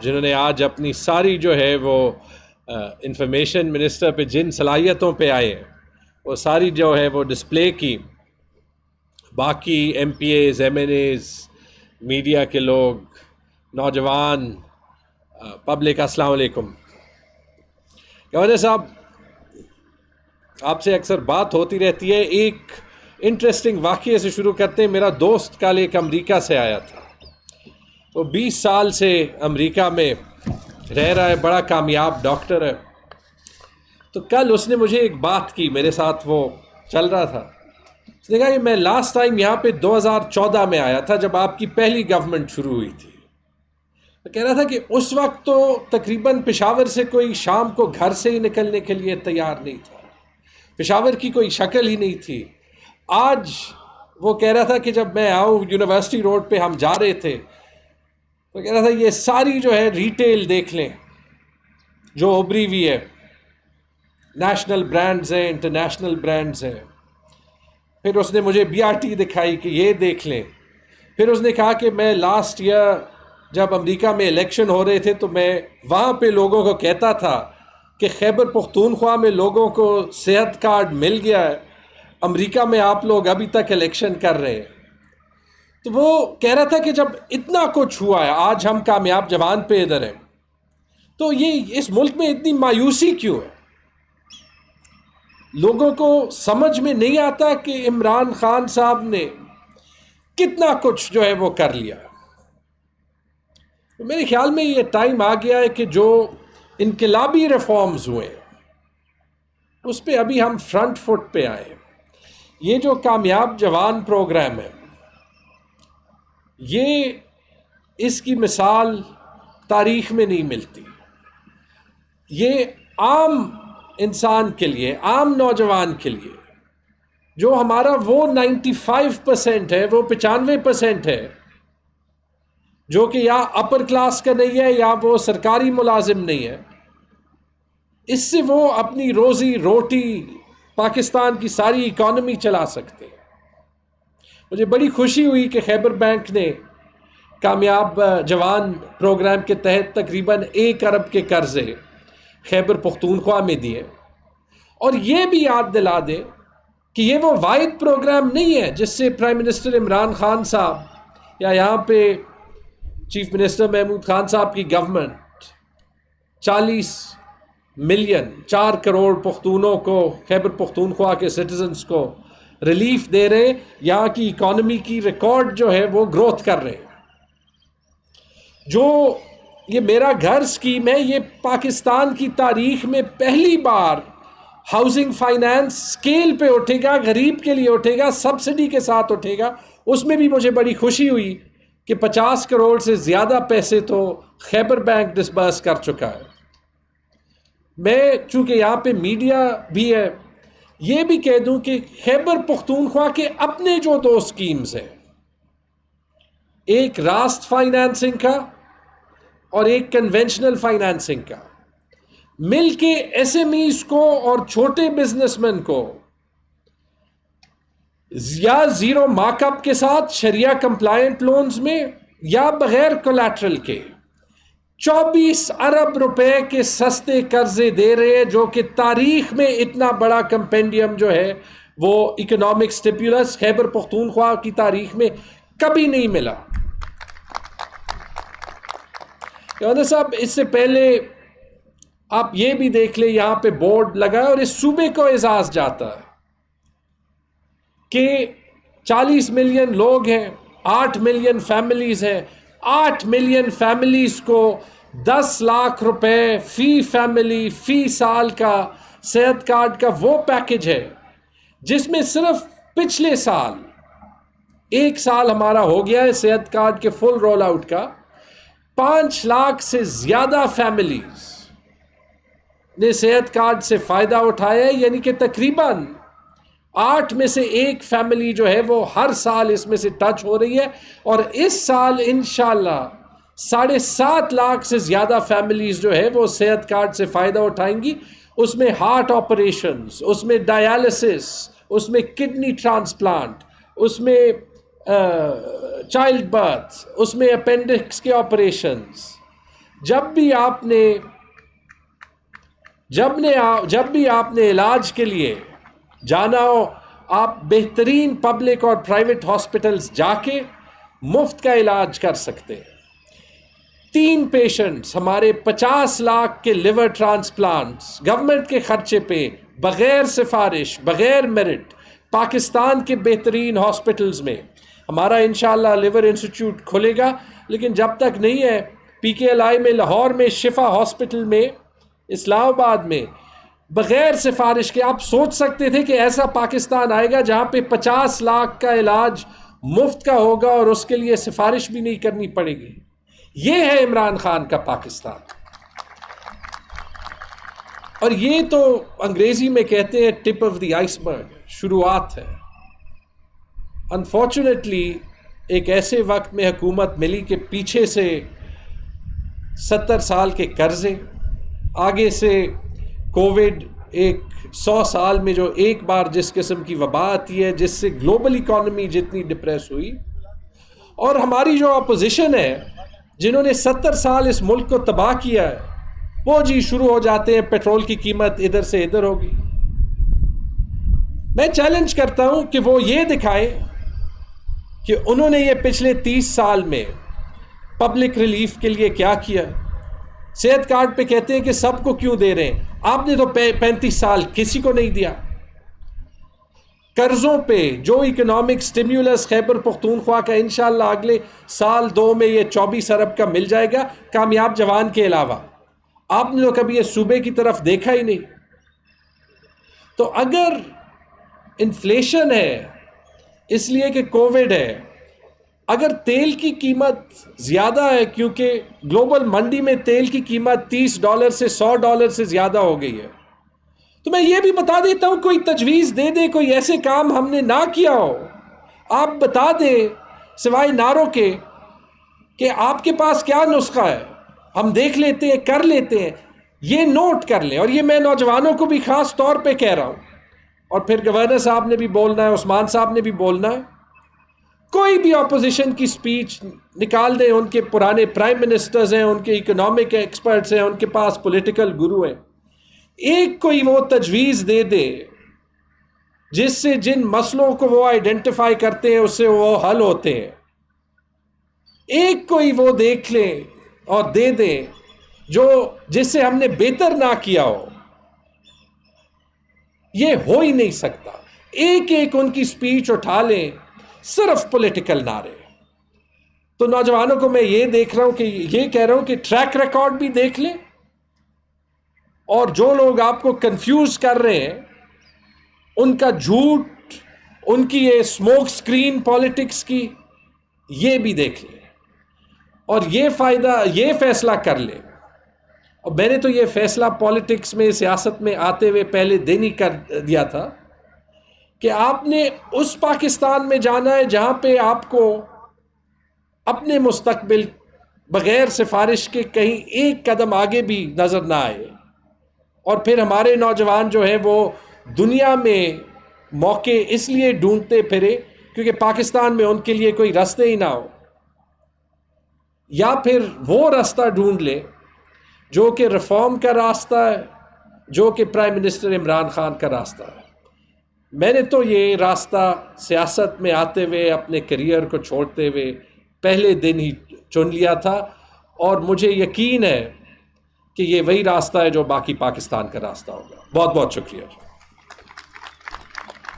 جنہوں نے آج اپنی ساری جو ہے وہ انفارمیشن منسٹر پہ جن صلاحیتوں پہ آئے ہیں وہ ساری جو ہے وہ ڈسپلے کی. باقی M P As, M N As, media کے لوگ، نوجوان، پبلک، السلام علیکم. گورنر صاحب، آپ سے اکثر بات ہوتی رہتی ہے. ایک انٹرسٹنگ واقعے سے شروع کرتے ہیں. میرا دوست کل ایک امریکہ سے آیا تھا. وہ 20 سال سے امریکہ میں رہ رہا ہے، بڑا کامیاب ڈاکٹر ہے. تو کل اس نے مجھے ایک بات کی، میرے ساتھ وہ چل رہا تھا. اس نے کہا کہ میں لاسٹ ٹائم یہاں پہ 2014 میں آیا تھا جب آپ کی پہلی گورنمنٹ شروع ہوئی تھی. تو کہہ رہا تھا کہ اس وقت تو تقریباً پشاور سے کوئی شام کو گھر سے ہی نکلنے کے لیے تیار نہیں تھا. پشاور کی کوئی شکل ہی نہیں تھی. آج وہ کہہ رہا تھا کہ جب میں آؤں، یونیورسٹی روڈ پہ ہم جا رہے تھے، تو کہہ رہا تھا یہ ساری جو ہے ریٹیل دیکھ لیں جو ابھری ہوئی ہے. نیشنل برانڈز ہیں، انٹرنیشنل برانڈز ہیں. پھر اس نے مجھے بی آر ٹی دکھائی کہ یہ دیکھ لیں. پھر اس نے کہا کہ میں لاسٹ ایئر جب امریکہ میں الیکشن ہو رہے تھے تو میں وہاں پہ لوگوں کو کہتا تھا کہ خیبر پختونخوا میں لوگوں کو صحت کارڈ مل گیا ہے، امریکہ میں آپ لوگ ابھی تک الیکشن کر رہے ہیں. تو وہ کہہ رہا تھا کہ جب اتنا کچھ ہوا ہے، آج ہم کامیاب جوان پہ ادھر ہیں، تو یہ اس ملک میں اتنی مایوسی کیوں ہے؟ لوگوں کو سمجھ میں نہیں آتا کہ عمران خان صاحب نے کتنا کچھ جو ہے وہ کر لیا. تو میرے خیال میں یہ ٹائم آ گیا ہے کہ جو انقلابی ریفارمز ہوئے اس پہ ابھی ہم فرنٹ فٹ پہ آئے. یہ جو کامیاب جوان پروگرام ہے، یہ اس کی مثال تاریخ میں نہیں ملتی. یہ عام انسان کے لیے، عام نوجوان کے لیے، جو ہمارا وہ 95% ہے، وہ 95% ہے جو کہ یا اپر کلاس کا نہیں ہے یا وہ سرکاری ملازم نہیں ہے. اس سے وہ اپنی روزی روٹی، پاکستان کی ساری اکانومی چلا سکتے ہیں. مجھے بڑی خوشی ہوئی کہ خیبر بینک نے کامیاب جوان پروگرام کے تحت تقریباً 1 ارب کے قرضے خیبر پختونخوا میں دیے. اور یہ بھی یاد دلا دے کہ یہ وہ واحد پروگرام نہیں ہے جس سے پرائم منسٹر عمران خان صاحب یا یہاں پہ چیف منسٹر محمود خان صاحب کی گورنمنٹ 40 ملین 4 کروڑ پختونوں کو، خیبر پختونخوا کے سٹیزنز کو ریلیف دے رہے ہیں. یہاں کی اکانومی کی ریکارڈ جو ہے وہ گروتھ کر رہے ہیں. جو یہ میرا گھر اسکیم ہے، یہ پاکستان کی تاریخ میں پہلی بار ہاؤسنگ فائنانس اسکیل پہ اٹھے گا، غریب کے لیے اٹھے گا، سبسڈی کے ساتھ اٹھے گا. اس میں بھی مجھے بڑی خوشی ہوئی کہ 50 کروڑ سے زیادہ پیسے تو خیبر بینک ڈسبرس کر چکا ہے. میں چونکہ یہاں پہ میڈیا بھی ہے، یہ بھی کہہ دوں کہ خیبر پختونخوا کے اپنے جو 2 اسکیمز ہیں، ایک راست فائنانسنگ کا اور ایک کنونشنل فائنانسنگ کا، مل کے ایس ایم ایز کو اور چھوٹے بزنس مین کو یا زیرو مارک اپ کے ساتھ شریعہ کمپلائنٹ لونز میں یا بغیر کولیٹرل کے 24 ارب روپے کے سستے قرضے دے رہے ہیں، جو کہ تاریخ میں اتنا بڑا کمپینڈیم جو ہے وہ اکنامک سٹیپولس خیبر پختونخوا کی تاریخ میں کبھی نہیں ملا. گورنر صاحب، اس سے پہلے آپ یہ بھی دیکھ لیں، یہاں پہ بورڈ لگا ہے اور اس صوبے کو اعزاز جاتا ہے کہ 40 ملین لوگ ہیں، 8 ملین فیملیز ہیں. 8 ملین فیملیز کو 10 لاکھ روپے فی فیملی فی سال کا صحت کارڈ کا وہ پیکج ہے جس میں صرف پچھلے سال 1 سال ہمارا ہو گیا ہے صحت کارڈ کے فل رول آؤٹ کا، 5 لاکھ سے زیادہ فیملیز نے صحت کارڈ سے فائدہ اٹھایا ہے. یعنی کہ تقریباً 8 میں سے 1 فیملی جو ہے وہ ہر سال اس میں سے ٹچ ہو رہی ہے. اور اس سال انشاءاللہ 7.5 لاکھ سے زیادہ فیملیز جو ہے وہ صحت کارڈ سے فائدہ اٹھائیں گی. اس میں ہارٹ آپریشنز، اس میں ڈائیالسس، اس میں کڈنی ٹرانسپلانٹ، اس میں چائلڈ برتھ، اس میں اپینڈکس کے آپریشنز، جب بھی آپ نے علاج کے لیے جانا ہو، آپ بہترین پبلک اور پرائیویٹ ہاسپٹلز جا کے مفت کا علاج کر سکتے ہیں۔ 3 پیشنٹس ہمارے 50 لاکھ کے لیور ٹرانسپلانٹس گورنمنٹ کے خرچے پہ بغیر سفارش، بغیر میرٹ، پاکستان کے بہترین ہاسپٹلز میں، ہمارا انشاءاللہ لیور انسٹیٹیوٹ کھلے گا، لیکن جب تک نہیں ہے PKLI میں، لاہور میں، شفا ہاسپٹل میں، اسلام آباد میں، بغیر سفارش کے آپ سوچ سکتے تھے کہ ایسا پاکستان آئے گا جہاں پہ 50 لاکھ کا علاج مفت کا ہوگا اور اس کے لیے سفارش بھی نہیں کرنی پڑے گی؟ یہ ہے عمران خان کا پاکستان۔ اور یہ تو انگریزی میں کہتے ہیں ٹپ آف دی آئس برگ، شروعات ہے۔ انفارچونیٹلی ایک ایسے وقت میں حکومت ملی کہ پیچھے سے 70 سال کے قرضے، آگے سے کووڈ، ایک 100 سال میں جو ایک بار جس قسم کی وبا آتی ہے، جس سے گلوبل اکانومی جتنی ڈپریس ہوئی، اور ہماری جو اپوزیشن ہے جنہوں نے 70 سال اس ملک کو تباہ کیا ہے، وہ جی شروع ہو جاتے ہیں پیٹرول کی قیمت ادھر سے ادھر ہوگی۔ میں چیلنج کرتا ہوں کہ وہ یہ دکھائیں کہ انہوں نے یہ پچھلے 30 سال میں پبلک ریلیف کے لیے کیا کیا۔ صحت کارڈ پہ کہتے ہیں کہ سب کو کیوں دے رہے ہیں، آپ نے تو 35 سال کسی کو نہیں دیا۔ قرضوں پہ جو اکنامک سٹیمیولس خیبر پختونخوا کا انشاءاللہ اگلے سال 2 میں یہ 24 ارب کا مل جائے گا، کامیاب جوان کے علاوہ۔ آپ نے تو کبھی یہ صوبے کی طرف دیکھا ہی نہیں۔ تو اگر انفلیشن ہے اس لیے کہ کووڈ ہے، اگر تیل کی قیمت زیادہ ہے کیونکہ گلوبل منڈی میں تیل کی قیمت $30 سے $100 سے زیادہ ہو گئی ہے، تو میں یہ بھی بتا دیتا ہوں، کوئی تجویز دے دے، کوئی ایسے کام ہم نے نہ کیا ہو، آپ بتا دیں سوائے نعروں کے کہ آپ کے پاس کیا نسخہ ہے، ہم دیکھ لیتے ہیں، کر لیتے ہیں۔ یہ نوٹ کر لیں، اور یہ میں نوجوانوں کو بھی خاص طور پہ کہہ رہا ہوں، اور پھر گورنر صاحب نے بھی بولنا ہے، عثمان صاحب نے بھی بولنا ہے۔ کوئی بھی اپوزیشن کی سپیچ نکال دیں، ان کے پرانے پرائم منسٹرز ہیں، ان کے اکنامک ایکسپرٹس ہیں، ان کے پاس پولیٹیکل گرو ہیں، ایک کوئی وہ تجویز دے دے جس سے جن مسئلوں کو وہ آئیڈینٹیفائی کرتے ہیں اس سے وہ حل ہوتے ہیں، ایک کوئی وہ دیکھ لیں اور دے دیں جس سے ہم نے بہتر نہ کیا ہو۔ یہ ہو ہی نہیں سکتا۔ ایک ایک ان کی سپیچ اٹھا لیں، صرف پولیٹیکل نعرے۔ تو نوجوانوں کو میں یہ دیکھ رہا ہوں کہ یہ کہہ رہا ہوں کہ ٹریک ریکارڈ بھی دیکھ لیں، اور جو لوگ آپ کو کنفیوز کر رہے ہیں ان کا جھوٹ، ان کی یہ اسموک سکرین پالیٹکس کی، یہ بھی دیکھ لیں، اور یہ فیصلہ کر لیں۔ اور میں نے تو یہ فیصلہ پالیٹکس میں، سیاست میں آتے ہوئے پہلے دن ہی کر دیا تھا کہ آپ نے اس پاکستان میں جانا ہے جہاں پہ آپ کو اپنے مستقبل بغیر سفارش کے کہیں ایک قدم آگے بھی نظر نہ آئے، اور پھر ہمارے نوجوان جو ہیں وہ دنیا میں موقع اس لیے ڈھونڈتے پھرے کیونکہ پاکستان میں ان کے لیے کوئی راستے ہی نہ ہو، یا پھر وہ راستہ ڈھونڈ لے جو کہ ریفارم کا راستہ ہے، جو کہ پرائم منسٹر عمران خان کا راستہ ہے۔ میں نے تو یہ راستہ سیاست میں آتے ہوئے، اپنے کیریئر کو چھوڑتے ہوئے پہلے دن ہی چن لیا تھا، اور مجھے یقین ہے کہ یہ وہی راستہ ہے جو باقی پاکستان کا راستہ ہوگا۔ بہت بہت شکریہ۔